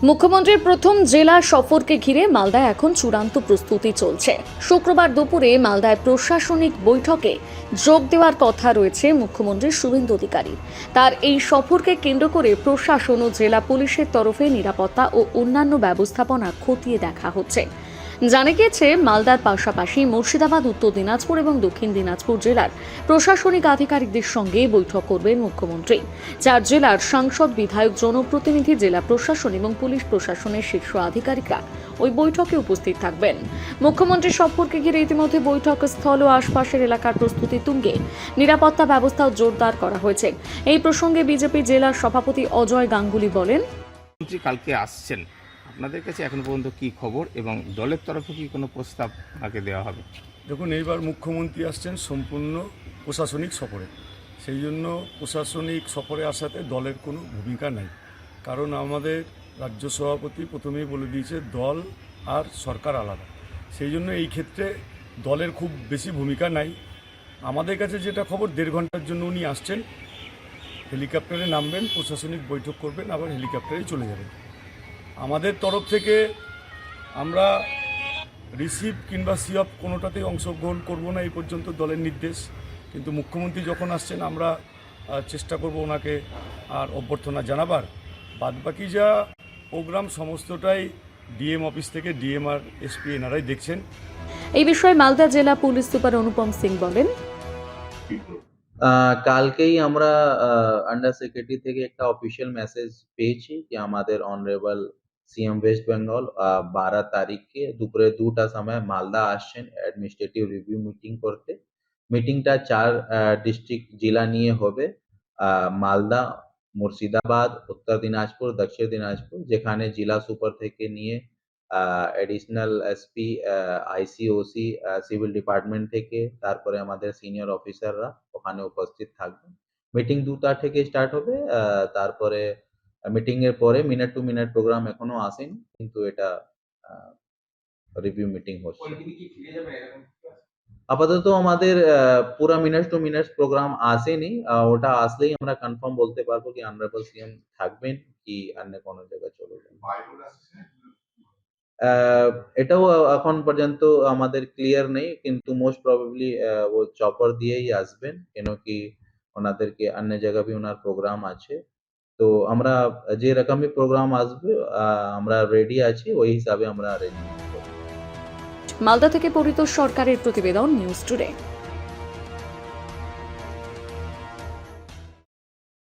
মুখ্যমন্ত্রীর প্রথম জেলা সফরকে ঘিরে মালদায় এখন চূড়ান্ত প্রস্তুতি চলছে। শুক্রবার দুপুরে মালদায় প্রশাসনিক বৈঠকে যোগ দেওয়ার কথা রয়েছে মুখ্যমন্ত্রী শুভেন্দু অধিকারী। তার এই সফরকে কেন্দ্র করে প্রশাসন ও জেলা পুলিশের তরফে নিরাপত্তা ও অন্যান্য ব্যবস্থাপনা খতিয়ে দেখা হচ্ছে। জানা গিয়েছে, মালদার পাশাপাশি মুর্শিদাবাদ, উত্তর দিনাজপুর এবং দক্ষিণ দিনাজপুর জেলার প্রশাসনিক আধিকারিকদের সঙ্গে বৈঠক করবেন মুখ্যমন্ত্রী। 4 জেলার সাংসদ, বিধায়ক, জনপ্রতিনিধি, জেলা প্রশাসন এবং পুলিশ প্রশাসনের শীর্ষ আধিকারিকরা ওই বৈঠকে উপস্থিত থাকবেন। মুখ্যমন্ত্রীর সফরকে ঘিরে ইতিমধ্যে বৈঠক স্থল ও আশপাশের এলাকার প্রস্তুতি তুঙ্গে। নিরাপত্তা ব্যবস্থাও জোরদার করা হয়েছে। এই প্রসঙ্গে বিজেপি জেলা সভাপতি অজয় গাঙ্গুলি বলেন, মুখ্যমন্ত্রী কালকে আসছেন, আপনাদের কাছে এখনো পর্যন্ত কি খবর এবং দলের তরফে কি কোনো প্রস্তাব তাকে দেওয়া হবে? দেখুন, এইবার মুখ্যমন্ত্রী আসছেন সম্পূর্ণ প্রশাসনিক সফরে। সেই জন্য প্রশাসনিক সফরে আসাতে দলের কোনো ভূমিকা নাই। কারণ আমাদের রাজ্য সভাপতি প্রথমেই বলে দিয়েছে, দল আর সরকার আলাদা। সেই জন্য এই ক্ষেত্রে দলের খুব বেশি ভূমিকা নাই। আমাদের কাছে যেটা খবর, 1.5 ঘন্টার জন্য উনি আসছেন, হেলিকপ্টারে নামবেন, প্রশাসনিক বৈঠক করবেন, আবার হেলিকপ্টারেই চলে যাবেন। আমাদের তরফ থেকে আমরা রিসিভ কিংবা সিঅফ কোনোটাতেই অংশগ্রহণ করব না, এই পর্যন্ত দলের নির্দেশ। কিন্তু মুখ্যমন্ত্রী যখন আসছেন, আমরা চেষ্টা করব ওনাকে আর অভ্যর্থনা জানাবার। বাদবাকি যা প্রোগ্রাম সমস্তটাই ডিএম অফিস থেকে ডিএম আর এসপি এনারাই দেখছেন। এই বিষয়ে মালদা জেলা পুলিশ সুপার অনুপম সিং বলেন, কালকেই আমরা আন্ডার সেক্রেটারি থেকে একটা অফিসিয়াল মেসেজ পেয়েছি যে আমাদের অনারেবল সিএম ওয়েস্ট বেঙ্গল 12 তারিখে দুপুরে 2টা সময় মালদা আসছেন অ্যাডমিনিস্ট্রেটিভ রিভিউ মিটিং করতে। মিটিংটা 4 ডিস্ট্রিক্ট জেলা নিয়ে হবে, মালদা, মুর্শিদাবাদ, উত্তর দিনাজপুর, দক্ষিণ দিনাজপুর, যেখানে জেলা সুপার থেকে নিয়ে additional SP, ICOC, civil department থেকে, তারপরে আমাদের সিনিয়র অফিসাররা ওখানে উপস্থিত থাকবেন। মিটিং 2টা থেকে স্টার্ট হবে। তারপরে মিটিং এর পরে মিনিট টু মিনিট প্রোগ্রাম এখনো আসেনি, কিন্তু এটা রিভিউ মিটিং হচ্ছে। আপাতত আমাদের পুরা মিনিট টু মিনিট প্রোগ্রাম আসেনি। ওটা আসলেই আমরা কনফার্ম বলতে পারবো কি অনারেবল সিএম থাকবেন কি অন্য কোনো জায়গায় চলে যাবেন। এটাও এখন পর্যন্ত আমাদের ক্লিয়ার নেই, কিন্তু মোস্ট প্রবাবলি ও চপার দিয়েই আসবেন, কেন কি ওনাদেরকে অন্য জায়গায় ওনার প্রোগ্রাম আছে। তো আমরা যে রকমই প্রোগ্রাম আসবে আমরা রেডি আছি, ওই হিসাবে আমরা রেডি। মালদা থেকে পরিতোষ সরকারের প্রতিবেদন, নিউজ টুডে।